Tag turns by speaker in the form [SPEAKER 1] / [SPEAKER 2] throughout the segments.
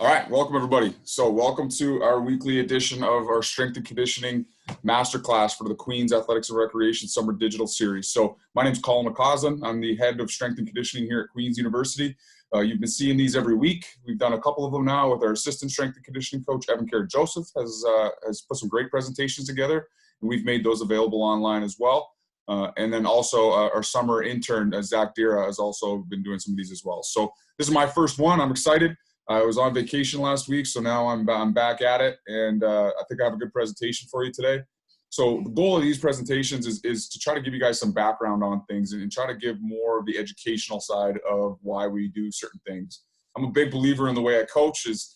[SPEAKER 1] All right, welcome everybody. So welcome to our weekly edition of our strength and conditioning masterclass for the Queens Athletics and Recreation Summer Digital Series. So my name is Colin McCausland. I'm the head of strength and conditioning here at Queens University. You've been seeing these every week. We've done a couple of them now with our assistant strength and conditioning coach, Evan Joseph, has put some great presentations together, and we've made those available online as well. And then also our summer intern, Zach Dira, has also been doing some of these as well. So this is my first one. I'm excited. I was on vacation last week, so now I'm back at it, and I think I have a good presentation for you today. So the goal of these presentations is to try to give you guys some background on things and try to give more of the educational side of why we do certain things. I'm a big believer in the way I coach is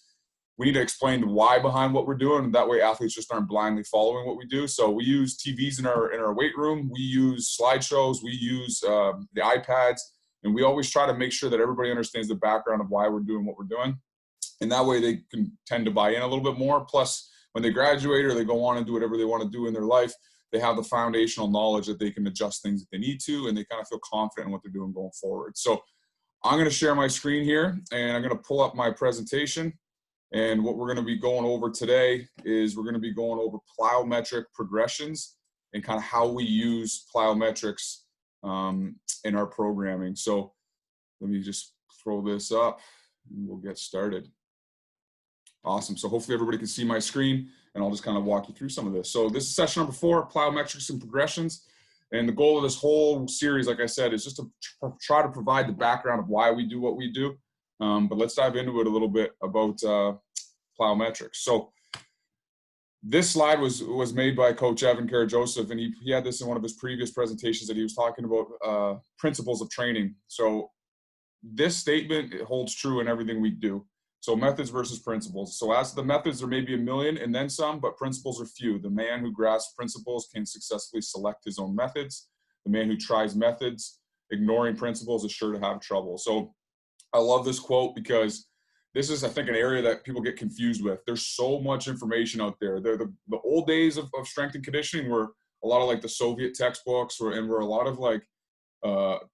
[SPEAKER 1] we need to explain the why behind what we're doing, and that way athletes just aren't blindly following what we do. So we use TVs in our weight room, we use slideshows, we use the iPads, and we always try to make sure that everybody understands the background of why we're doing what we're doing. And that way they can tend to buy in a little bit more. Plus, when they graduate or they go on and do whatever they want to do in their life, they have the foundational knowledge that they can adjust things if they need to, and they kind of feel confident in what they're doing going forward. So I'm going to share my screen here, and I'm going to pull up my presentation. And what we're going to be going over today is we're going to be going over plyometric progressions and kind of how we use plyometrics in our programming. So let me just throw this up and we'll get started. Awesome. So hopefully everybody can see my screen, and I'll just kind of walk you through some of this. So this is session number 4, plyometrics and progressions. And the goal of this whole series, like I said, is just to try to provide the background of why we do what we do. But let's dive into it a little bit about plyometrics. So this slide was made by Coach Evan Joseph, and he had this in one of his previous presentations that he was talking about principles of training. So this statement, it holds true in everything we do. So methods versus principles. So as to the methods, there may be a million and then some, but principles are few. The man who grasps principles can successfully select his own methods. The man who tries methods, ignoring principles, is sure to have trouble. So I love this quote because this is, I think, an area that people get confused with. There's so much information out there. The old days of strength and conditioning were a lot of like the Soviet textbooks, and were a lot of like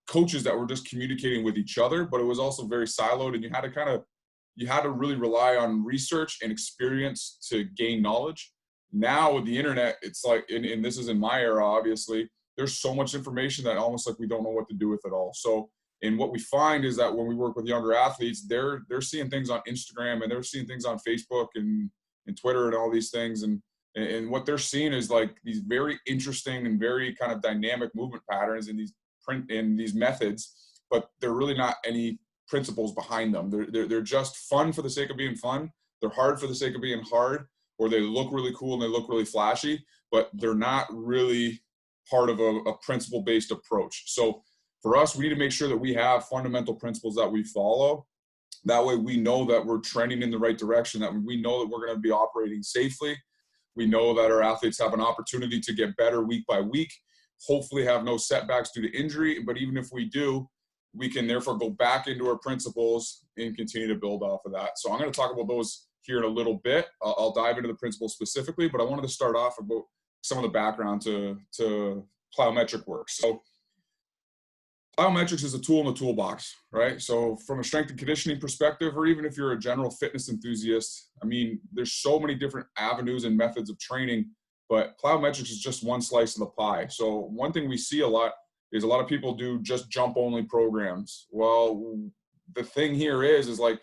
[SPEAKER 1] coaches that were just communicating with each other, but it was also very siloed, and you had to really rely on research and experience to gain knowledge. Now with the internet, it's like, and this is in my era, obviously, there's so much information that almost like we don't know what to do with it all. So, and what we find is that when we work with younger athletes, they're seeing things on Instagram, and they're seeing things on Facebook and Twitter and all these things. And what they're seeing is like these very interesting and very kind of dynamic movement patterns in these methods, but they're really not any principles behind them. They're just fun for the sake of being fun. They're hard for the sake of being hard, or they look really cool and they look really flashy, but they're not really part of a principle-based approach. So for us, we need to make sure that we have fundamental principles that we follow. That way we know that we're trending in the right direction, that we know that we're going to be operating safely. We know that our athletes have an opportunity to get better week by week, hopefully have no setbacks due to injury. But even if we do, we can therefore go back into our principles and continue to build off of that. So I'm going to talk about those here in a little bit. I'll dive into the principles specifically, but I wanted to start off about some of the background to plyometric work. So plyometrics is a tool in the toolbox, right? So from a strength and conditioning perspective, or even if you're a general fitness enthusiast, I mean, there's so many different avenues and methods of training, but plyometrics is just one slice of the pie. So one thing we see a lot is a lot of people do just jump only programs. Well, the thing here is like,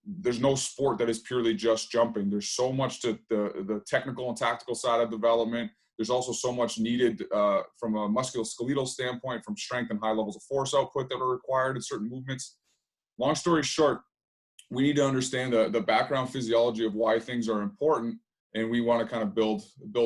[SPEAKER 1] there's no sport that is purely just jumping. There's so much to the technical and tactical side of development. There's also so much needed from a musculoskeletal standpoint, from strength and high levels of force output that are required in certain movements. Long story short, we need to understand the background physiology of why things are important, and we want to kind of build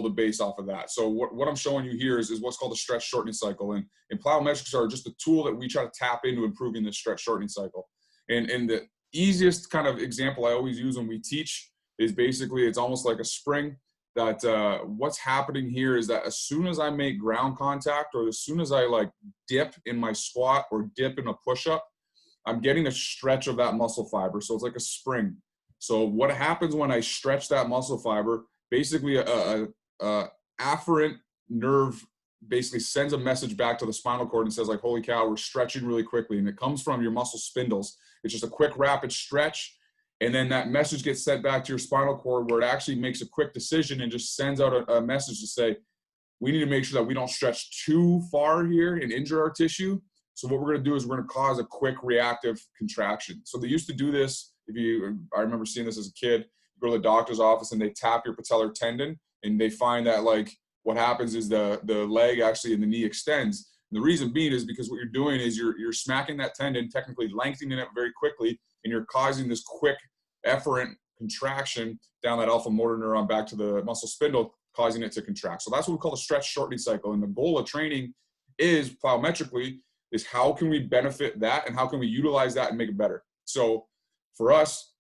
[SPEAKER 1] a base off of that. So what I'm showing you here is what's called a stretch shortening cycle. And plyometrics are just a tool that we try to tap into improving the stretch shortening cycle. And the easiest kind of example I always use when we teach is basically it's almost like a spring that what's happening here is that as soon as I make ground contact, or as soon as I like dip in my squat or dip in a push-up, I'm getting a stretch of that muscle fiber. So it's like a spring. So what happens when I stretch that muscle fiber, basically a afferent nerve basically sends a message back to the spinal cord and says like, holy cow, we're stretching really quickly. And it comes from your muscle spindles. It's just a quick rapid stretch. And then that message gets sent back to your spinal cord where it actually makes a quick decision and just sends out a message to say, we need to make sure that we don't stretch too far here and injure our tissue. So what we're going to do is we're going to cause a quick reactive contraction. So they used to do this. I remember seeing this as a kid. You go to the doctor's office and they tap your patellar tendon, and they find that like what happens is the leg actually and the knee extends. And the reason being is because what you're doing is you're smacking that tendon, technically lengthening it very quickly, and you're causing this quick efferent contraction down that alpha motor neuron back to the muscle spindle, causing it to contract. So that's what we call the stretch shortening cycle. And the goal of training is plyometrically is how can we benefit that and how can we utilize that and make it better. So for us,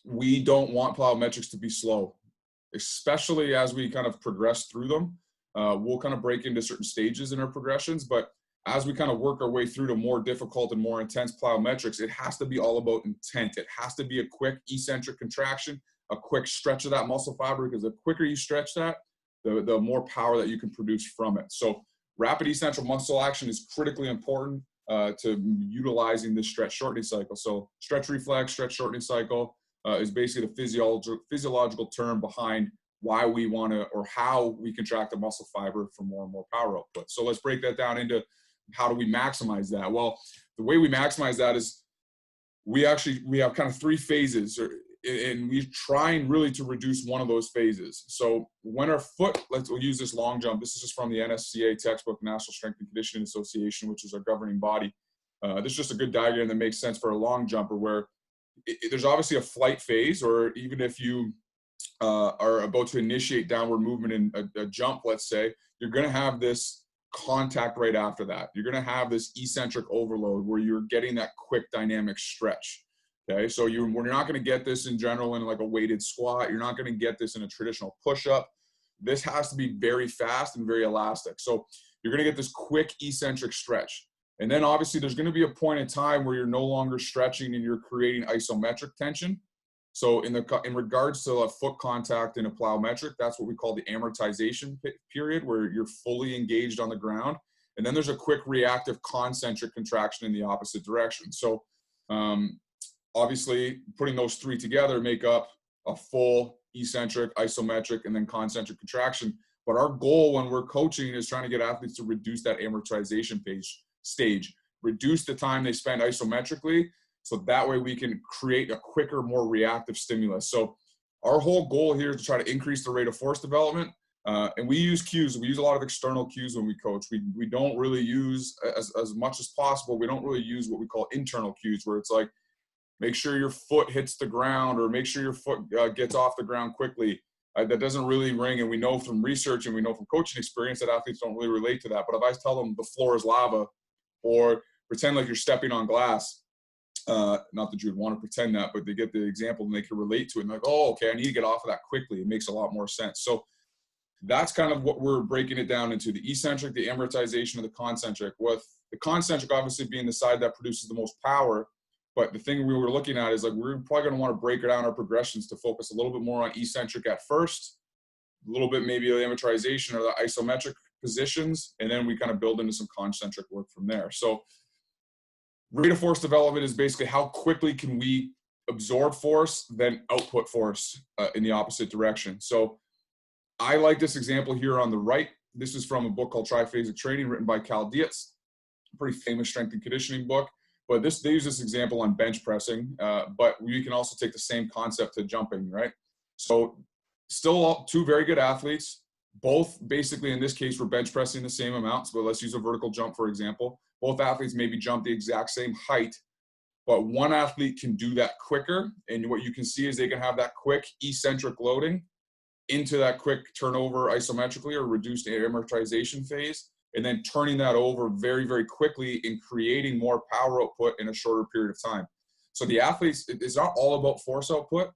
[SPEAKER 1] we don't want plyometrics to be slow, especially as we kind of progress through them. We'll kind of break into certain stages in our progressions, but as we kind of work our way through to more difficult and more intense plyometrics, it has to be all about intent. It has to be a quick eccentric contraction, a quick stretch of that muscle fiber, because the quicker you stretch that, the more power that you can produce from it. So rapid eccentric muscle action is critically important to utilizing this stretch shortening cycle. So stretch reflex, stretch shortening cycle is basically the physiological term behind why we want to, or how we contract the muscle fiber for more and more power output. So let's break that down into how do we maximize that? Well, the way we maximize that is we have kind of three phases, and we trying really to reduce one of those phases. So when our foot, we'll use this long jump. This is just from the NSCA textbook, National Strength and Conditioning Association, which is our governing body. This is just a good diagram that makes sense for a long jumper, where there's obviously a flight phase, or even if you are about to initiate downward movement in a jump, let's say, you're going to have this contact right after that. You're going to have this eccentric overload where you're getting that quick dynamic stretch. Okay, so you're not going to get this in general in like a weighted squat. You're not going to get this in a traditional push-up. This has to be very fast and very elastic. So you're going to get this quick eccentric stretch. And then obviously there's going to be a point in time where you're no longer stretching and you're creating isometric tension. So in regards to a foot contact in a plyometric, that's what we call the amortization period, where you're fully engaged on the ground. And then there's a quick reactive concentric contraction in the opposite direction. So obviously putting those three together make up a full eccentric, isometric, and then concentric contraction. But our goal when we're coaching is trying to get athletes to reduce that amortization stage, reduce the time they spend isometrically, so that way we can create a quicker, more reactive stimulus. So our whole goal here is to try to increase the rate of force development. And we use cues. We use a lot of external cues when we coach. We don't really use, as much as possible, we don't really use what we call internal cues, where it's like, make sure your foot hits the ground, or make sure your foot gets off the ground quickly. That doesn't really ring. And we know from research and we know from coaching experience that athletes don't really relate to that. But if I tell them the floor is lava, or pretend like you're stepping on glass, not that you would want to pretend that, but they get the example and they can relate to it and like, oh, okay, I need to get off of that quickly. It makes a lot more sense. So that's kind of what we're breaking it down into: the eccentric, the amortization, and the concentric, with the concentric obviously being the side that produces the most power. But the thing we were looking at is like, we're probably going to want to break down our progressions to focus a little bit more on eccentric at first, a little bit maybe the amortization or the isometric positions, and then we kind of build into some concentric work from there. So rate of force development is basically how quickly can we absorb force, then output force in the opposite direction. So I like this example here on the right. This is from a book called Triphasic Training, written by Cal Dietz, a pretty famous strength and conditioning book. But they use this example on bench pressing, but we can also take the same concept to jumping, right? So still two very good athletes, both basically in this case we're bench pressing the same amounts, but let's use a vertical jump for example. Both athletes maybe jump the exact same height, but one athlete can do that quicker, and what you can see is they can have that quick eccentric loading into that quick turnover isometrically or reduced amortization phase, and then turning that over very, very quickly and creating more power output in a shorter period of time. So the athletes, it's not all about force output.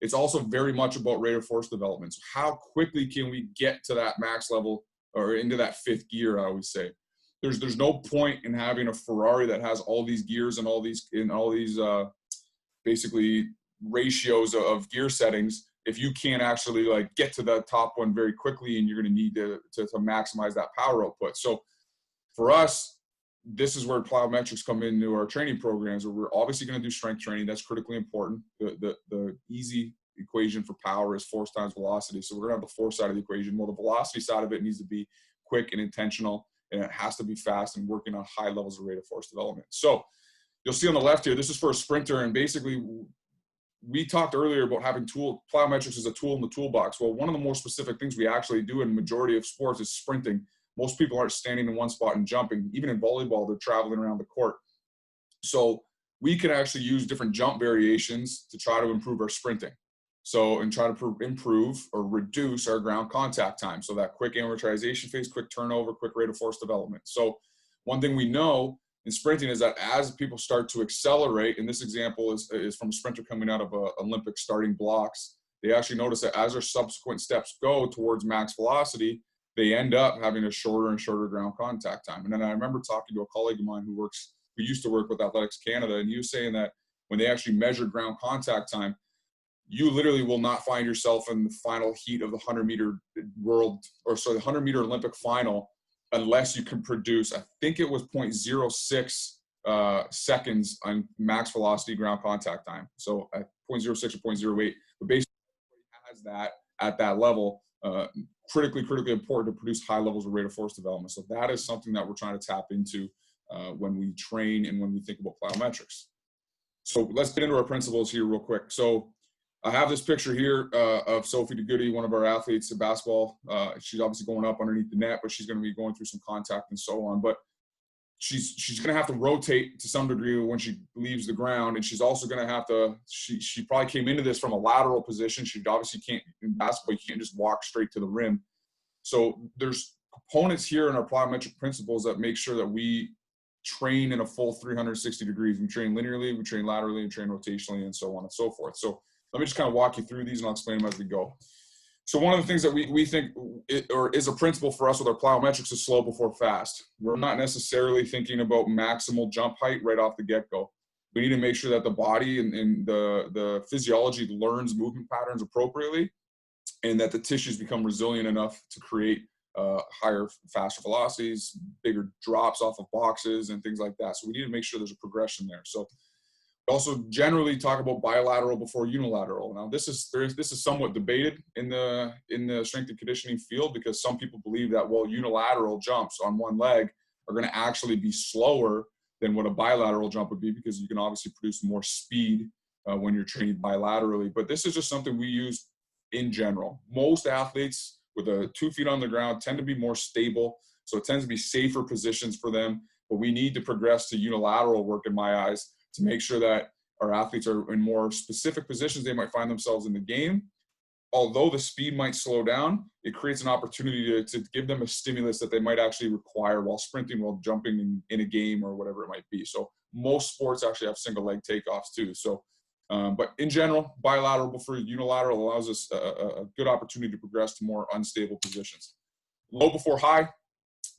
[SPEAKER 1] It's also very much about rate of force development. So how quickly can we get to that max level or into that fifth gear, I always say. There's no point in having a Ferrari that has all these gears and all these basically ratios of gear settings if you can't actually like get to the top one very quickly, and you're going to need to maximize that power output. So for us, this is where plyometrics come into our training programs, where we're obviously going to do strength training. That's critically important. The easy equation for power is force times velocity. So we're going to have the force side of the equation. Well, the velocity side of it needs to be quick and intentional, and it has to be fast and working on high levels of rate of force development. So you'll see on the left here, this is for a sprinter, and basically we talked earlier about having plyometrics as a tool in the toolbox. Well, one of the more specific things we actually do in the majority of sports is sprinting. Most people aren't standing in one spot and jumping. Even in volleyball, they're traveling around the court. So we can actually use different jump variations to try to improve our sprinting. So, and try to improve or reduce our ground contact time. So that quick amortization phase, quick turnover, quick rate of force development. So one thing we know in sprinting is that as people start to accelerate, and this example is from a sprinter coming out of Olympic starting blocks, they actually notice that as their subsequent steps go towards max velocity, they end up having a shorter and shorter ground contact time. And then I remember talking to a colleague of mine who used to work with Athletics Canada, and he was saying that when they actually measure ground contact time, you literally will not find yourself in the final heat of the 100-meter the 100-meter Olympic final unless you can produce, I think it was 0.06 seconds on max velocity ground contact time. So at 0.06 or 0.08, but basically has that at that level, critically important to produce high levels of rate of force development. So that is something that we're trying to tap into when we train and when we think about plyometrics. So let's get into our principles here real quick. So I have this picture here of Sophie DeGoody, one of our athletes in basketball. She's obviously going up underneath the net, but she's going to be going through some contact and so on. But she's going to have to rotate to some degree when she leaves the ground, and she's also going to have to. She probably came into this from a lateral position. She obviously can't in basketball. You can't just walk straight to the rim. So there's components here in our plyometric principles that make sure that we train in a full 360 degrees. We train linearly, we train laterally, we train rotationally, and so on and so forth. So let me just kind of walk you through these, and I'll explain them as we go. So one of the things that we think is a principle for us with our plyometrics is slow before fast. We're not necessarily thinking about maximal jump height right off the get-go. We need to make sure that the body and the physiology learns movement patterns appropriately, and that the tissues become resilient enough to create higher, faster velocities, bigger drops off of boxes, and things like that. So we need to make sure there's a progression there. So we also generally talk about bilateral before unilateral. Now, this is somewhat debated in the strength and conditioning field, because some people believe that, well, unilateral jumps on one leg are going to actually be slower than what a bilateral jump would be, because you can obviously produce more speed when you're training bilaterally. But this is just something we use in general. Most athletes with 2 feet on the ground tend to be more stable, so it tends to be safer positions for them. But we need to progress to unilateral work, in my eyes, to make sure that our athletes are in more specific positions they might find themselves in the game. Although the speed might slow down, it creates an opportunity to give them a stimulus that they might actually require while sprinting, while jumping in a game or whatever it might be. So most sports actually have single leg takeoffs too. So, but in general, bilateral before unilateral allows us a good opportunity to progress to more unstable positions. Low before high.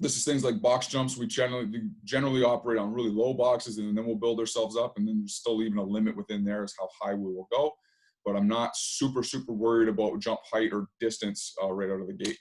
[SPEAKER 1] This is things like box jumps. We generally operate on really low boxes, and then we'll build ourselves up, and then there's still even a limit within there as how high we will go. But I'm not super worried about jump height or distance right out of the gate.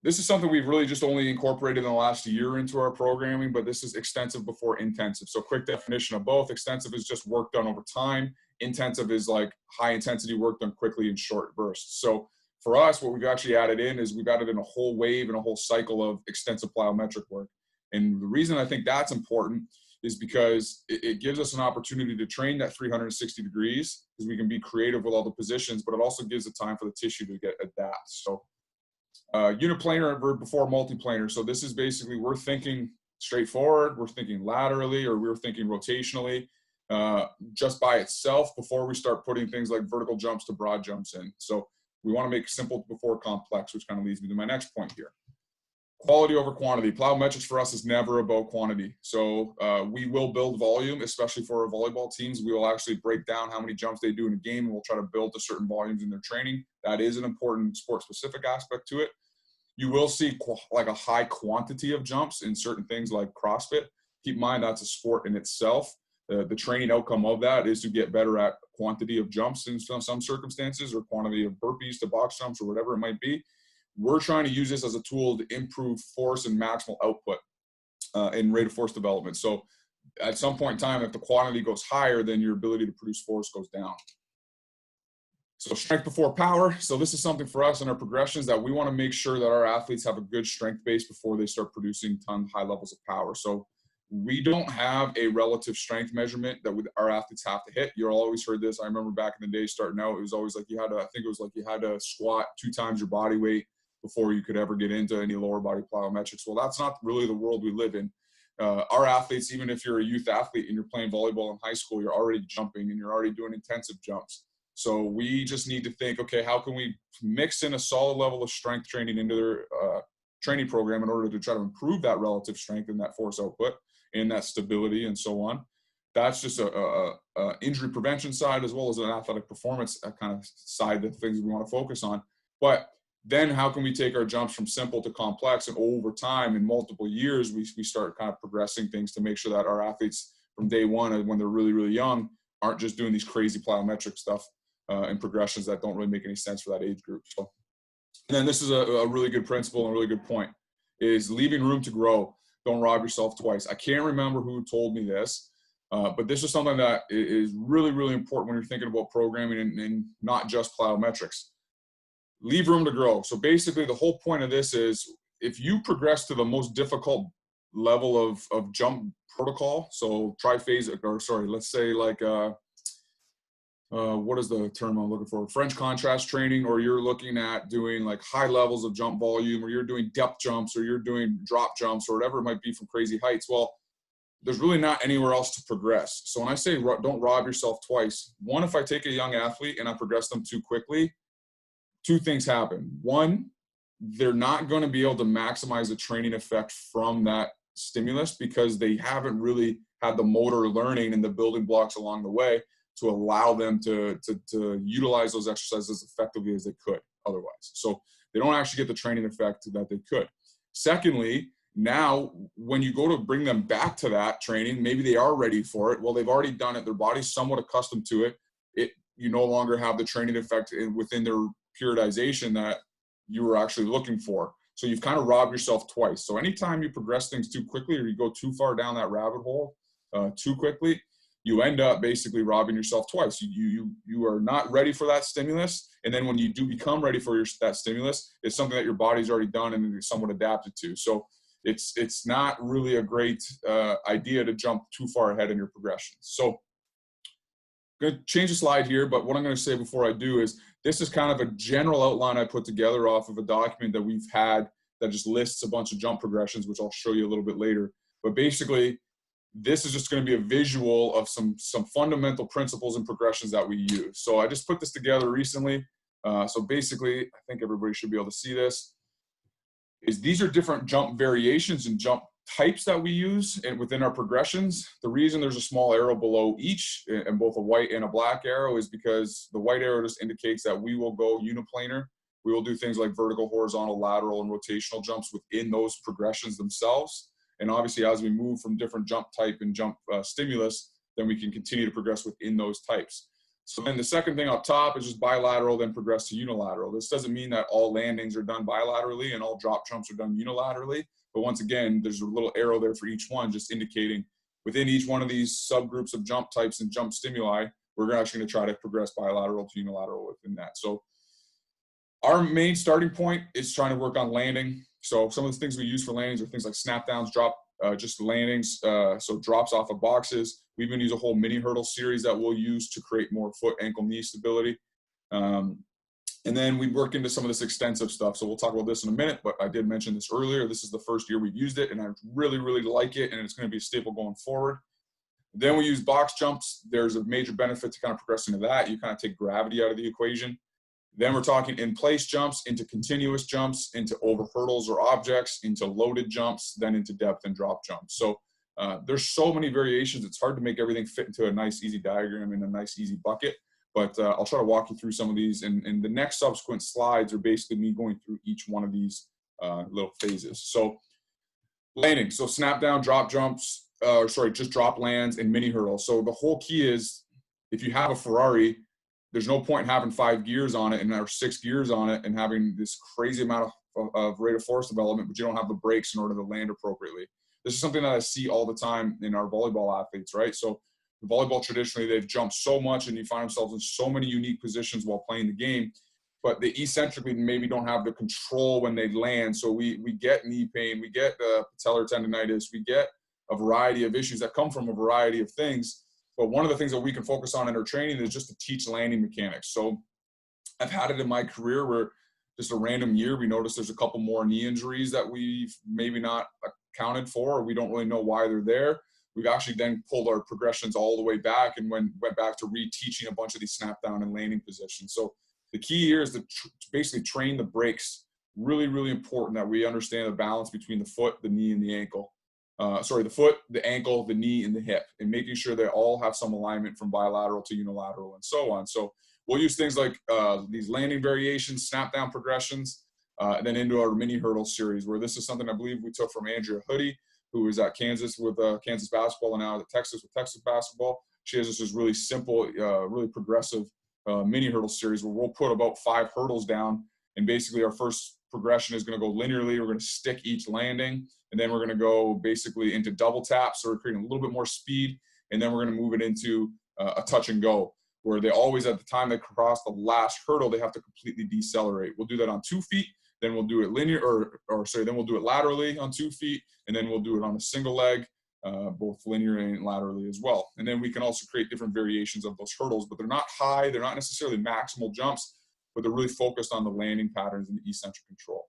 [SPEAKER 1] This is something we've really just only incorporated in the last year into our programming, but this is extensive before intensive. So quick definition of both. Extensive is just work done over time. Intensive is like high intensity work done quickly in short bursts. So for us, what we've actually added in is we've added in a whole wave and a whole cycle of extensive plyometric work. And the reason I think that's important is because it gives us an opportunity to train that 360 degrees, because we can be creative with all the positions, but it also gives the time for the tissue to adapt. So uniplanar before multiplanar. So this is basically, we're thinking straightforward, we're thinking laterally, or we're thinking rotationally just by itself before we start putting things like vertical jumps to broad jumps in. So we want to make simple before complex, which kind of leads me to my next point here. Quality over quantity. Plyometrics for us is never about quantity. So we will build volume, especially for our volleyball teams. We will actually break down how many jumps they do in a game, and we'll try to build to certain volumes in their training. That is an important sport-specific aspect to it. You will see like a high quantity of jumps in certain things like CrossFit. Keep in mind, that's a sport in itself. The training outcome of that is to get better at quantity of jumps in some circumstances, or quantity of burpees to box jumps, or whatever it might be. We're trying to use this as a tool to improve force and maximal output. in rate of force development. So at some point in time, if the quantity goes higher, then your ability to produce force goes down. So strength before power. So this is something for us in our progressions that we want to make sure that our athletes have a good strength base before they start producing high levels of power. So we don't have a relative strength measurement that our athletes have to hit. You've always heard this. I remember back in the day starting out, it was always like I think it was like you had to squat 2 times your body weight before you could ever get into any lower body plyometrics. Well, that's not really the world we live in. Our athletes, even if you're a youth athlete and you're playing volleyball in high school, you're already jumping and you're already doing intensive jumps. So we just need to think, okay, how can we mix in a solid level of strength training into their training program in order to try to improve that relative strength and that force output and that stability and so on. That's just a injury prevention side as well as an athletic performance kind of side, the things we want to focus on. But then how can we take our jumps from simple to complex, and over time in multiple years, we start kind of progressing things to make sure that our athletes from day one, when they're really, really young, aren't just doing these crazy plyometric stuff and progressions that don't really make any sense for that age group. So, and then this is a really good principle and a really good point, is leaving room to grow. Don't rob yourself twice. I can't remember who told me this, but this is something that is really, really important when you're thinking about programming and not just plyometrics. Leave room to grow. So basically the whole point of this is if you progress to the most difficult level of jump protocol, so triphasic, or sorry, let's say like, what is the term I'm looking for? French contrast training, or you're looking at doing like high levels of jump volume, or you're doing depth jumps, or you're doing drop jumps, or whatever it might be from crazy heights. Well, there's really not anywhere else to progress. So when I say don't rob yourself twice, one, if I take a young athlete and I progress them too quickly, 2 things happen. One, they're not going to be able to maximize the training effect from that stimulus because they haven't really had the motor learning and the building blocks along the way to allow them to utilize those exercises as effectively as they could otherwise. So they don't actually get the training effect that they could. Secondly, now when you go to bring them back to that training, maybe they are ready for it. Well, they've already done it. Their body's somewhat accustomed to it. You no longer have the training effect within their periodization that you were actually looking for. So you've kind of robbed yourself twice. So anytime you progress things too quickly or you go too far down that rabbit hole too quickly, you end up basically robbing yourself twice. You are not ready for that stimulus. And then when you do become ready for that stimulus, it's something that your body's already done and is somewhat adapted to. So it's not really a great idea to jump too far ahead in your progression. So I'm going to change the slide here, but what I'm going to say before I do is this is kind of a general outline I put together off of a document that we've had that just lists a bunch of jump progressions, which I'll show you a little bit later. But basically, this is just going to be a visual of some fundamental principles and progressions that we use. So I just put this together recently. So basically, I think everybody should be able to see this. These are different jump variations and jump types that we use within our progressions. The reason there's a small arrow below each, and both a white and a black arrow, is because the white arrow just indicates that we will go uniplanar. We will do things like vertical, horizontal, lateral, and rotational jumps within those progressions themselves. And obviously, as we move from different jump type and jump stimulus, then we can continue to progress within those types. So then the second thing up top is just bilateral, then progress to unilateral. This doesn't mean that all landings are done bilaterally and all drop jumps are done unilaterally. But once again, there's a little arrow there for each one, just indicating within each one of these subgroups of jump types and jump stimuli, we're actually going to try to progress bilateral to unilateral within that. So our main starting point is trying to work on landing. So some of the things we use for landings are things like snap downs, just landings, so drops off of boxes. We even use a whole mini hurdle series that we'll use to create more foot, ankle, knee stability. And then we work into some of this extensive stuff. So we'll talk about this in a minute, but I did mention this earlier. This is the first year we've used it, and I really, really like it, and it's going to be a staple going forward. Then we use box jumps. There's a major benefit to kind of progressing to that. You kind of take gravity out of the equation. Then we're talking in-place jumps, into continuous jumps, into over hurdles or objects, into loaded jumps, then into depth and drop jumps. So there's so many variations. It's hard to make everything fit into a nice, easy diagram in a nice, easy bucket. But I'll try to walk you through some of these. And the next subsequent slides are basically me going through each one of these little phases. So landing, so snap down, drop jumps, just drop lands and mini hurdles. So the whole key is if you have a Ferrari, there's no point in having 5 gears on it or 6 gears on it and having this crazy amount of rate of force development, but you don't have the brakes in order to land appropriately. this is something that I see all the time in our volleyball athletes, right? So volleyball, traditionally, they've jumped so much and you find themselves in so many unique positions while playing the game, but they eccentrically maybe don't have the control when they land. So we get knee pain, we get patellar tendonitis, we get a variety of issues that come from a variety of things. But one of the things that we can focus on in our training is just to teach landing mechanics. So I've had it in my career where just a random year, we noticed there's a couple more knee injuries that we've maybe not accounted for, or we don't really know why they're there. We've actually then pulled our progressions all the way back and went back to reteaching a bunch of these snap down and landing positions. So the key here is to basically train the breaks. Really, really important that we understand the balance between the foot, the knee, and the ankle. The foot, the ankle, the knee, and the hip, and making sure they all have some alignment from bilateral to unilateral and so on. So we'll use things like these landing variations, snap down progressions, and then into our mini hurdle series, where this is something I believe we took from Andrea Hoodie, who is at Kansas with Kansas basketball and now at Texas with Texas basketball. She has this really simple, really progressive mini hurdle series where we'll put about 5 hurdles down, and basically our first progression is going to go linearly. We're going to stick each landing, and then we're going to go basically into double taps, so we're creating a little bit more speed, and then we're going to move it into a touch and go, where they always, at the time they cross the last hurdle, they have to completely decelerate. We'll do that on 2 feet, then we'll do it then we'll do it laterally on 2 feet, and then we'll do it on a single leg, both linear and laterally as well. And then we can also create different variations of those hurdles, but they're not high, they're not necessarily maximal jumps, but they're really focused on the landing patterns and the eccentric control.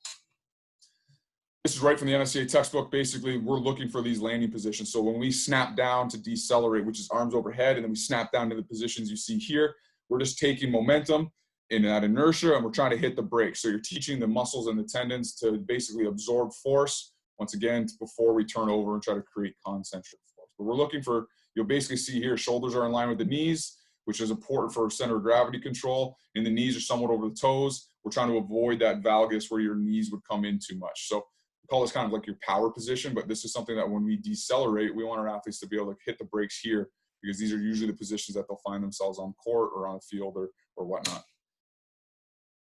[SPEAKER 1] This is right from the NSCA textbook. Basically, we're looking for these landing positions. So when we snap down to decelerate, which is arms overhead, and then we snap down to the positions you see here, we're just taking momentum in that inertia, and we're trying to hit the brakes. So you're teaching the muscles and the tendons to basically absorb force, once again, before we turn over and try to create concentric force. But we're looking for, you'll basically see here, shoulders are in line with the knees, which is important for center of gravity control, and the knees are somewhat over the toes. We're trying to avoid that valgus where your knees would come in too much. So we call this kind of like your power position, but this is something that when we decelerate, we want our athletes to be able to hit the brakes here, because these are usually the positions that they'll find themselves on court or on the field or whatnot.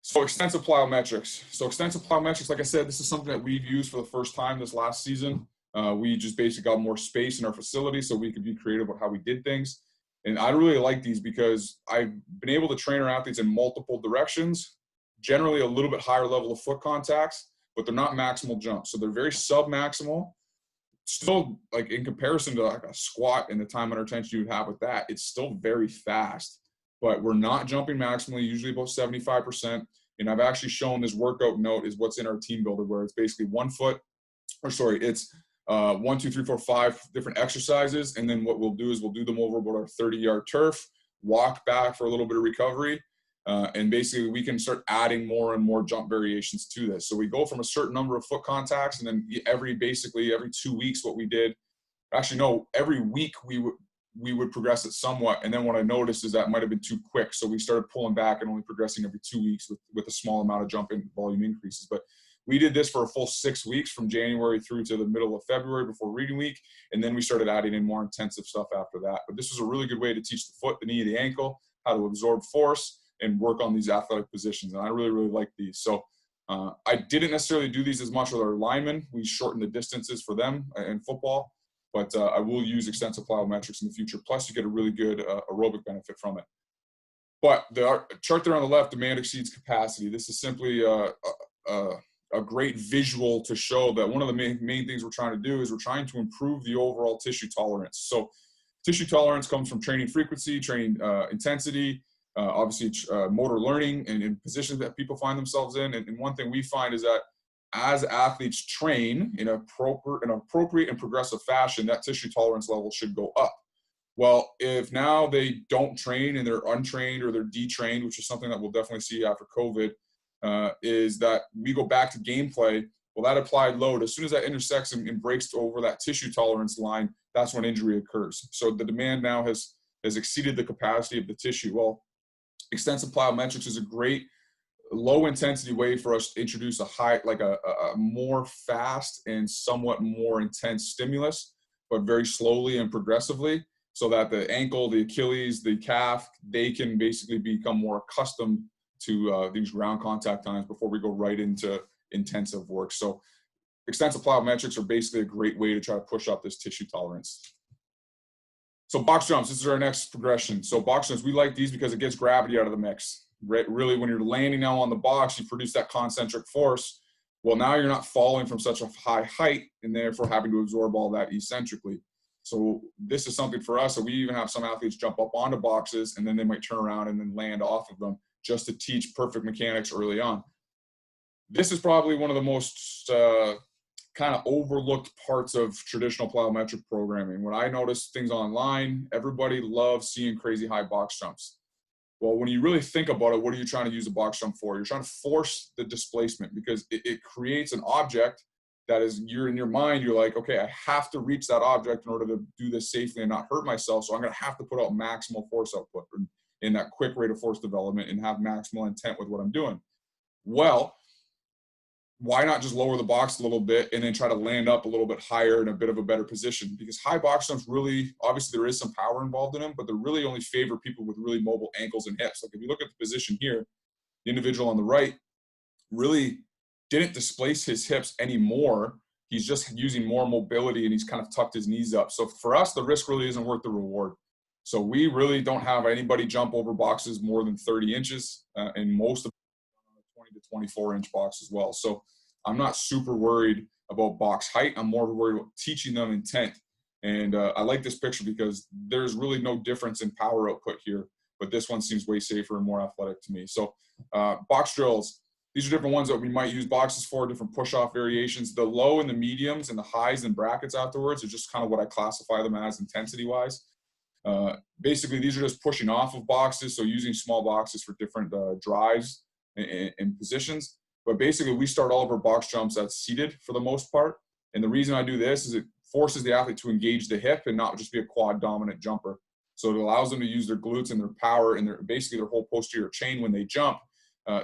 [SPEAKER 1] So extensive plyometrics. So extensive plyometrics, like I said, this is something that we've used for the first time this last season. We just basically got more space in our facility so we could be creative with how we did things. And I really like these because I've been able to train our athletes in multiple directions, generally a little bit higher level of foot contacts, but they're not maximal jumps. So they're very sub-maximal. Still, like in comparison to like a squat and the time under tension you would have with that, it's still very fast. But we're not jumping maximally, usually about 75%. And I've actually shown this workout note is what's in our team builder, where it's basically 1, 2, 3, 4, 5 different exercises. And then what we'll do is we'll do them over about our 30-yard turf, walk back for a little bit of recovery. And basically we can start adding more and more jump variations to this. So we go from a certain number of foot contacts, and then every 2 weeks what we did, actually no, every week we would progress it somewhat. And then what I noticed is that might have been too quick. So we started pulling back and only progressing every 2 weeks with a small amount of jump and volume increases. But we did this for a full 6 weeks from January through to the middle of February before reading week. And then we started adding in more intensive stuff after that. But this was a really good way to teach the foot, the knee, the ankle, how to absorb force and work on these athletic positions. And I really, really like these. So I didn't necessarily do these as much with our linemen. We shortened the distances for them in football. But I will use extensive plyometrics in the future. Plus, you get a really good aerobic benefit from it. But the chart there on the left, demand exceeds capacity. This is simply a great visual to show that one of the main things we're trying to do is we're trying to improve the overall tissue tolerance. So tissue tolerance comes from training frequency, training intensity, obviously motor learning and positions that people find themselves in. And one thing we find is that as athletes train in an appropriate and progressive fashion, that tissue tolerance level should go up. Well, if now they don't train and they're untrained or they're detrained, which is something that we'll definitely see after COVID, is that we go back to gameplay. Well, that applied load, as soon as that intersects and breaks over that tissue tolerance line, that's when injury occurs. So the demand now has exceeded the capacity of the tissue. Well, extensive plyometrics is a great low intensity way for us to introduce a more fast and somewhat more intense stimulus, but very slowly and progressively, so that the ankle, the Achilles, the calf, they can basically become more accustomed to these ground contact times before we go right into intensive work. So extensive plyometrics are basically a great way to try to push up this tissue tolerance. So box jumps, this is our next progression. So box jumps, we like these because it gets gravity out of the mix. Really, when you're landing now on the box, you produce that concentric force. Well, now you're not falling from such a high height and therefore having to absorb all that eccentrically. So this is something for us. So we even have some athletes jump up onto boxes and then they might turn around and then land off of them just to teach perfect mechanics early on. This is probably one of the most kind of overlooked parts of traditional plyometric programming. When I notice things online, everybody loves seeing crazy high box jumps. Well, when you really think about it, what are you trying to use a box jump for? You're trying to force the displacement because it creates an object that is, you're in your mind, you're like, okay, I have to reach that object in order to do this safely and not hurt myself. So I'm going to have to put out maximal force output in that quick rate of force development and have maximal intent with what I'm doing. Well, why not just lower the box a little bit and then try to land up a little bit higher in a bit of a better position? Because high box jumps really, obviously there is some power involved in them, but they really only favor people with really mobile ankles and hips. Like if you look at the position here, the individual on the right really didn't displace his hips anymore. He's just using more mobility and he's kind of tucked his knees up. So for us, the risk really isn't worth the reward. So we really don't have anybody jump over boxes more than 30 inches and most of 20 to 24 inch box as well. So I'm not super worried about box height. I'm more worried about teaching them intent. And I like this picture because there's really no difference in power output here, but this one seems way safer and more athletic to me. So box drills, these are different ones that we might use boxes for, different push-off variations. The low and the mediums and the highs and brackets afterwards are just kind of what I classify them as intensity-wise. Basically, these are just pushing off of boxes, so using small boxes for different drives and positions. But basically, we start all of our box jumps at seated for the most part. And the reason I do this is it forces the athlete to engage the hip and not just be a quad dominant jumper. So it allows them to use their glutes and their power and basically their whole posterior chain when they jump.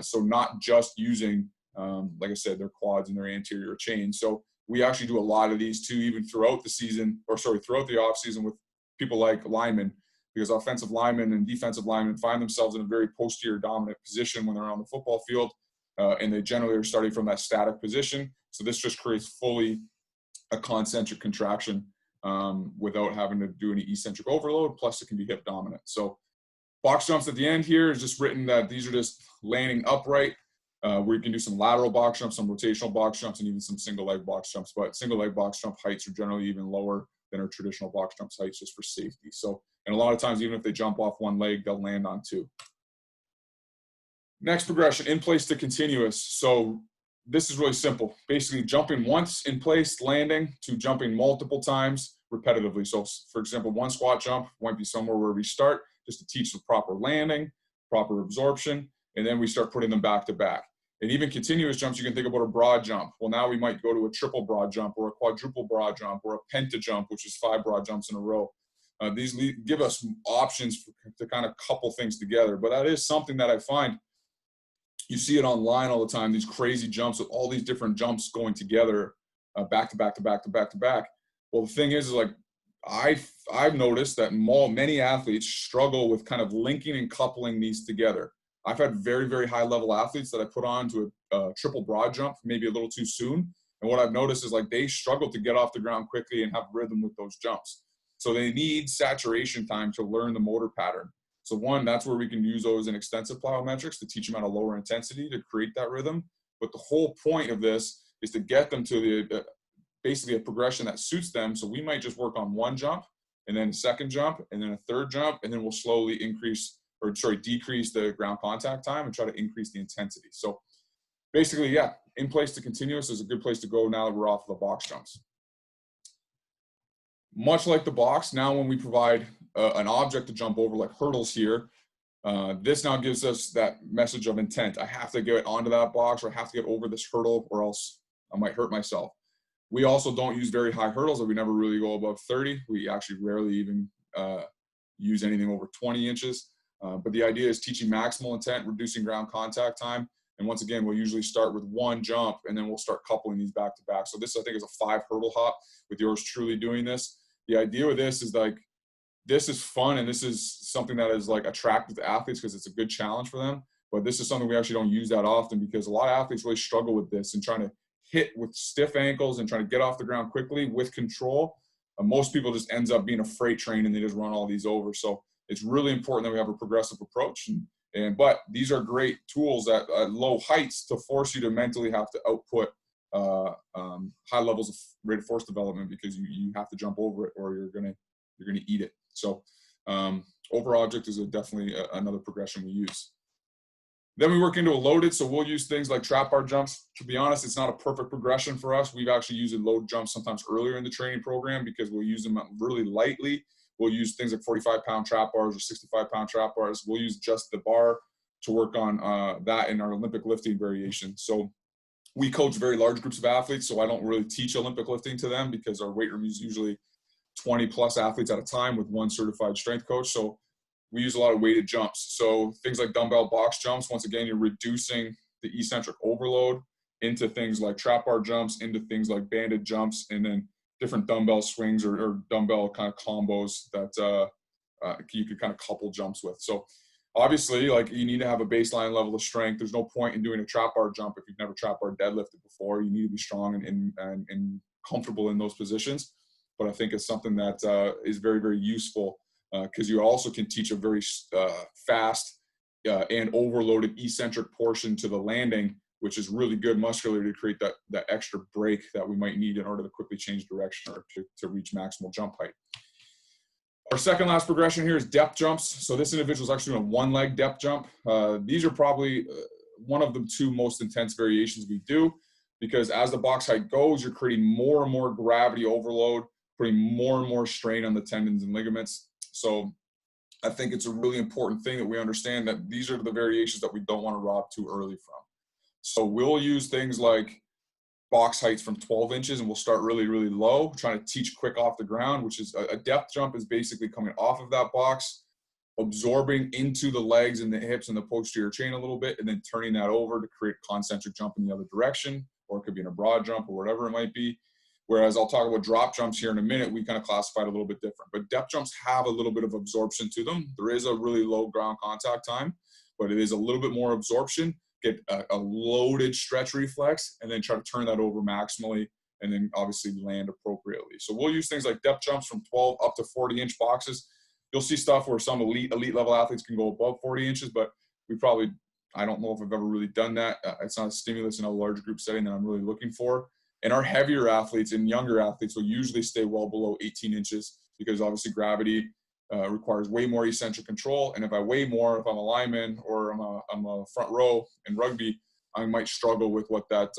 [SPEAKER 1] So not just using, like I said, their quads and their anterior chain. So we actually do a lot of these too, even throughout the season, throughout the off season with people like linemen, because offensive linemen and defensive linemen find themselves in a very posterior dominant position when they're on the football field. And they generally are starting from that static position. So this just creates fully a concentric contraction without having to do any eccentric overload, plus it can be hip dominant. So box jumps at the end here is just written that these are just landing upright, where you can do some lateral box jumps, some rotational box jumps, and even some single leg box jumps. But single leg box jump heights are generally even lower than our traditional box jump heights just for safety. So, and a lot of times, even if they jump off one leg, they'll land on two. Next progression, in place to continuous. So this is really simple. Basically jumping once in place, landing, to jumping multiple times repetitively. So for example, one squat jump might be somewhere where we start just to teach the proper landing, proper absorption, and then we start putting them back to back. And even continuous jumps, you can think about a broad jump. Well, now we might go to a triple broad jump or a quadruple broad jump or a penta jump, which is 5 broad jumps in a row. These give us options to kind of couple things together. But that is something that I find you see it online all the time, these crazy jumps with all these different jumps going together back to back to back to back to back. Well, the thing is like I've noticed that many athletes struggle with kind of linking and coupling these together. I've had very, very high level athletes that I put on to a triple broad jump maybe a little too soon. And what I've noticed is like they struggle to get off the ground quickly and have rhythm with those jumps. So they need saturation time to learn the motor pattern. So one, that's where we can use those in extensive plyometrics to teach them at a lower intensity to create that rhythm. But the whole point of this is to get them to basically a progression that suits them. So we might just work on one jump and then a second jump and then a third jump, and then we'll slowly decrease the ground contact time and try to increase the intensity. So basically, yeah, in place to continuous is a good place to go now that we're off the box jumps. Much like the box, now when we provide an object to jump over, like hurdles here, this now gives us that message of intent. I have to get onto that box, or I have to get over this hurdle, or else I might hurt myself. We also don't use very high hurdles, or we never really go above 30. We actually rarely even use anything over 20 inches. But the idea is teaching maximal intent, reducing ground contact time. And once again, we'll usually start with one jump, and then we'll start coupling these back to back. So this, I think, is a 5 hurdle hop with yours truly doing this. The idea with this is like, this is fun, and this is something that is like attractive to athletes because it's a good challenge for them. But this is something we actually don't use that often because a lot of athletes really struggle with this and trying to hit with stiff ankles and trying to get off the ground quickly with control, most people just ends up being a freight train and they just run all these over. So it's really important that we have a progressive approach. But these are great tools at low heights to force you to mentally have to output high levels of rate of force development, because you have to jump over it or you're gonna eat it. So over object is definitely another progression we use. Then we work into a loaded, so we'll use things like trap bar jumps. To be honest, it's not a perfect progression for us. We've actually used load jumps sometimes earlier in the training program because we'll use them really lightly. We'll use things like 45-pound trap bars or 65-pound trap bars. We'll use just the bar to work on that in our Olympic lifting variation. So we coach very large groups of athletes, so I don't really teach Olympic lifting to them because our weight room is usually 20 plus athletes at a time with one certified strength coach. So we use a lot of weighted jumps. So things like dumbbell box jumps, once again, you're reducing the eccentric overload into things like trap bar jumps, into things like banded jumps, and then different dumbbell swings or dumbbell kind of combos that you could kind of couple jumps with. So obviously, like, you need to have a baseline level of strength. There's no point in doing a trap bar jump if you've never trap bar deadlifted before. You need to be strong and comfortable in those positions. But I think it's something that is very, very useful because you also can teach a very fast and overloaded eccentric portion to the landing, which is really good muscularly to create that extra break that we might need in order to quickly change direction or to reach maximal jump height. Our second last progression here is depth jumps. So this individual is actually doing a one-leg depth jump. These are probably one of the two most intense variations we do, because as the box height goes, you're creating more and more gravity overload, putting more and more strain on the tendons and ligaments. So I think it's a really important thing that we understand that these are the variations that we don't want to rob too early from. So we'll use things like box heights from 12 inches, and we'll start really, really low, trying to teach quick off the ground, which is a depth jump is basically coming off of that box, absorbing into the legs and the hips and the posterior chain a little bit, and then turning that over to create concentric jump in the other direction, or it could be in a broad jump or whatever it might be. Whereas I'll talk about drop jumps here in a minute, we kind of classify it a little bit different. But depth jumps have a little bit of absorption to them. There is a really low ground contact time, but it is a little bit more absorption. Get a loaded stretch reflex, and then try to turn that over maximally, and then obviously land appropriately. So we'll use things like depth jumps from 12 up to 40-inch boxes. You'll see stuff where some elite level athletes can go above 40 inches, but I don't know if I've ever really done that. It's not a stimulus in a large group setting that I'm really looking for. And our heavier athletes and younger athletes will usually stay well below 18 inches because obviously gravity requires way more eccentric control. And if I weigh more, if I'm a lineman or I'm a front row in rugby, I might struggle with what that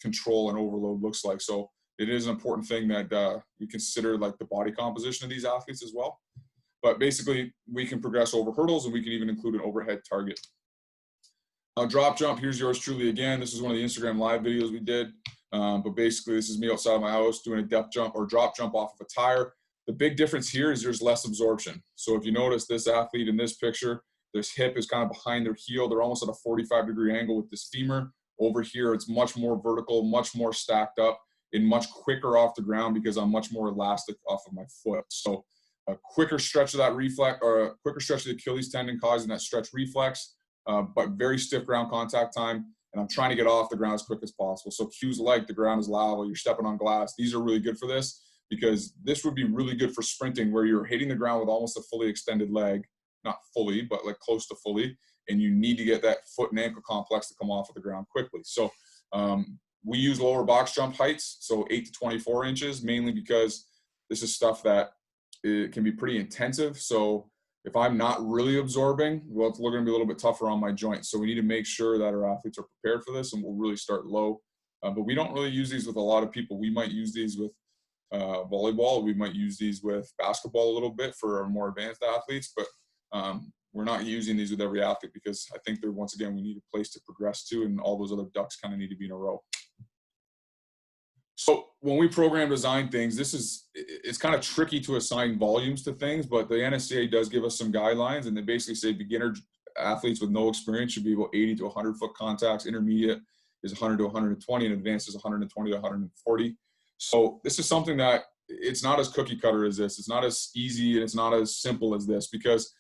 [SPEAKER 1] control and overload looks like. So it is an important thing that we consider, like, the body composition of these athletes as well. But basically, we can progress over hurdles, and we can even include an overhead target. Drop jump, here's yours truly again. This is one of the Instagram live videos we did. But basically, this is me outside of my house doing a depth jump or drop jump off of a tire. The big difference here is there's less absorption. So if you notice this athlete in this picture, this hip is kind of behind their heel. They're almost at a 45-degree angle with this femur. Over here, it's much more vertical, much more stacked up, and much quicker off the ground because I'm much more elastic off of my foot. So a quicker stretch of that reflex, or a quicker stretch of the Achilles tendon causing that stretch reflex, but very stiff ground contact time. And I'm trying to get off the ground as quick as possible. So cues like the ground is level, you're stepping on glass, these are really good for this, because this would be really good for sprinting where you're hitting the ground with almost a fully extended leg, not fully, but like close to fully, and you need to get that foot and ankle complex to come off of the ground quickly. So we use lower box jump heights, so 8 to 24 inches, mainly because this is stuff that it can be pretty intensive. So if I'm not really absorbing, well, it's going to be a little bit tougher on my joints. So we need to make sure that our athletes are prepared for this, and we'll really start low. But we don't really use these with a lot of people. We might use these with volleyball. We might use these with basketball a little bit for our more advanced athletes, but we're not using these with every athlete because I think that, once again, we need a place to progress to, and all those other ducks kind of need to be in a row. So when we program design things, it's kind of tricky to assign volumes to things, but the NSCA does give us some guidelines, and they basically say beginner athletes with no experience should be about 80 to 100 foot contacts. Intermediate is 100 to 120, and advanced is 120 to 140. So this is something that it's not as cookie cutter as this. It's not as easy, and it's not as simple as this, because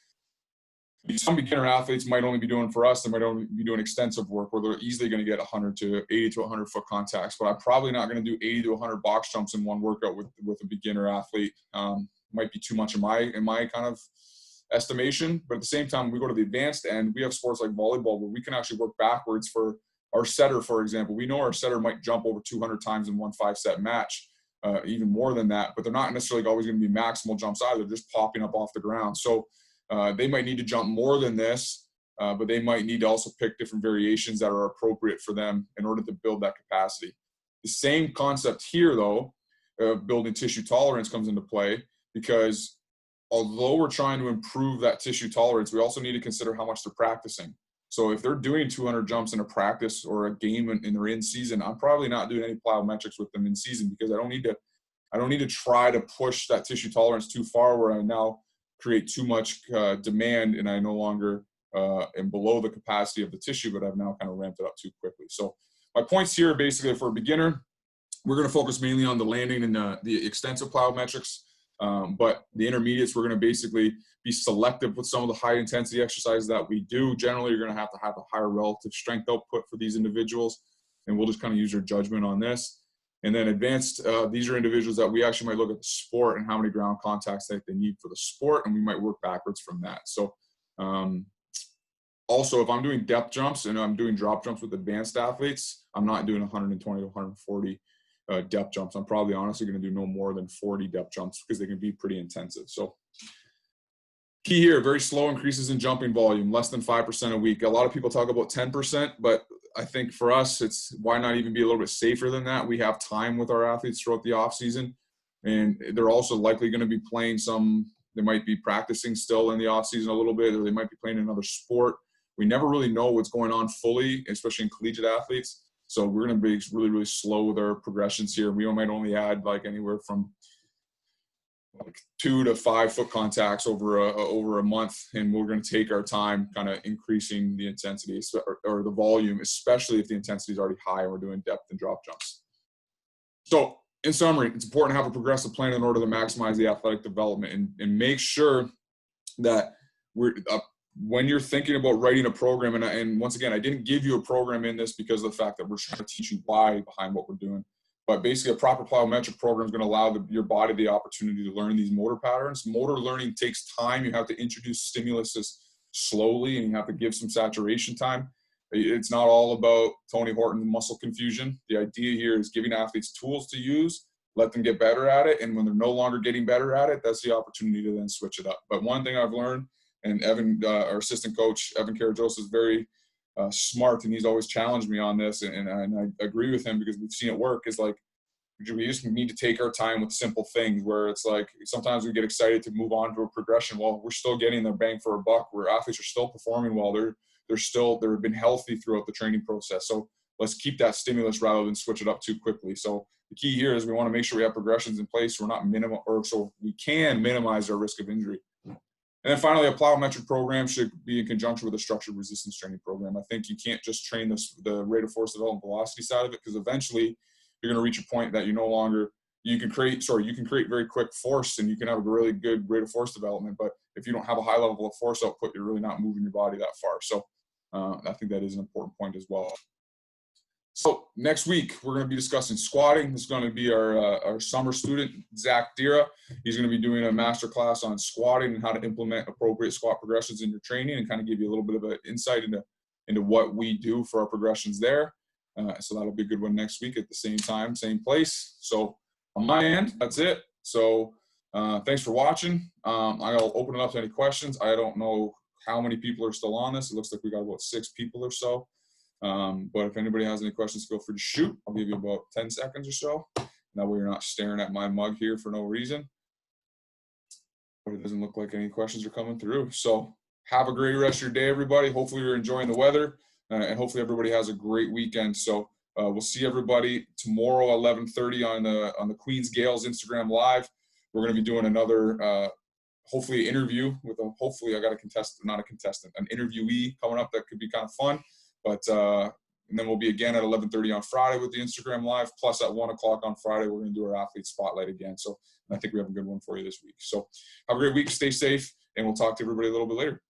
[SPEAKER 1] Some beginner athletes might only be doing, for us, they might only be doing extensive work where they're easily going to get 100 to 80 to 100 foot contacts, but I'm probably not going to do 80 to 100 box jumps in one workout with a beginner athlete. Might be too much in my kind of estimation, but at the same time, we go to the advanced end. We have sports like volleyball where we can actually work backwards. For our setter, for example, we know our setter might jump over 200 times in one 5-set match, even more than that, but they're not necessarily always going to be maximal jumps either, just popping up off the ground. So they might need to jump more than this, but they might need to also pick different variations that are appropriate for them in order to build that capacity. The same concept here, though, of building tissue tolerance comes into play, because although we're trying to improve that tissue tolerance, we also need to consider how much they're practicing. So if they're doing 200 jumps in a practice or a game and they're in season, I'm probably not doing any plyometrics with them in season, because I don't need to try to push that tissue tolerance too far where I now create too much demand and I no longer am below the capacity of the tissue, but I've now kind of ramped it up too quickly. So my points here, basically, for a beginner, we're going to focus mainly on the landing and the extensive plyometrics. But the intermediates, we're going to basically be selective with some of the high intensity exercises that we do. Generally, you're going to have a higher relative strength output for these individuals, and we'll just kind of use your judgment on this. And then advanced, these are individuals that we actually might look at the sport and how many ground contacts that they need for the sport, and we might work backwards from that. So also, if I'm doing depth jumps and I'm doing drop jumps with advanced athletes, I'm not doing 120 to 140 depth jumps. I'm probably honestly going to do no more than 40 depth jumps, because they can be pretty intensive. So key here, very slow increases in jumping volume, less than 5% a week. A lot of people talk about 10%, but I think for us, it's why not even be a little bit safer than that? We have time with our athletes throughout the off season, and they're also likely going to be playing they might be practicing still in the off season a little bit, or they might be playing another sport. We never really know what's going on fully, especially in collegiate athletes. So we're going to be really, really slow with our progressions here. We might only add like anywhere from 2 to 5 foot contacts over a month, and we're going to take our time kind of increasing the intensity or the volume, especially if the intensity is already high and we're doing depth and drop jumps. So in summary, it's important to have a progressive plan in order to maximize the athletic development, and make sure that when you're thinking about writing a program, and once again, I didn't give you a program in this because of the fact that we're trying to teach you why behind what we're doing. But basically, a proper plyometric program is going to allow your body the opportunity to learn these motor patterns. Motor learning takes time. You have to introduce stimulus slowly, and you have to give some saturation time. It's not all about Tony Horton muscle confusion. The idea here is giving athletes tools to use, let them get better at it, and when they're no longer getting better at it, that's the opportunity to then switch it up. But one thing I've learned, and Evan, our assistant coach, Evan Karajosa, is very smart, and he's always challenged me on this, and I agree with him because we've seen it work, is like, we just need to take our time with simple things, where it's like sometimes we get excited to move on to a progression. Well, we're still getting their bang for a buck, where athletes are still performing well. They've been healthy throughout the training process. So let's keep that stimulus rather than switch it up too quickly. So the key here is we want to make sure we have progressions in place so so we can minimize our risk of injury. And then finally, a plyometric program should be in conjunction with a structured resistance training program. I think you can't just train the rate of force development velocity side of it, because eventually you're going to reach a point that you can create very quick force, and you can have a really good rate of force development. But if you don't have a high level of force output, you're really not moving your body that far. So I think that is an important point as well. So next week, we're going to be discussing squatting. This is going to be our summer student, Zach Dira. He's going to be doing a master class on squatting and how to implement appropriate squat progressions in your training, and kind of give you a little bit of an insight into what we do for our progressions there. So that'll be a good one next week at the same time, same place. So on my end, that's it. So thanks for watching. I'll open it up to any questions. I don't know how many people are still on this. It looks like we got about 6 people or so. But if anybody has any questions, feel free to shoot. I'll give you about 10 seconds or so. That way you're not staring at my mug here for no reason. But it doesn't look like any questions are coming through. So have a great rest of your day, everybody. Hopefully you're enjoying the weather, and hopefully everybody has a great weekend. So we'll see everybody tomorrow, 11:30 on the Queens Gales Instagram Live. We're going to be doing another, hopefully, interview with hopefully I got an interviewee coming up that could be kind of fun. But and then we'll be again at 11:30 on Friday with the Instagram Live. Plus at 1 o'clock on Friday, we're going to do our athlete spotlight again. So I think we have a good one for you this week. So have a great week. Stay safe, and we'll talk to everybody a little bit later.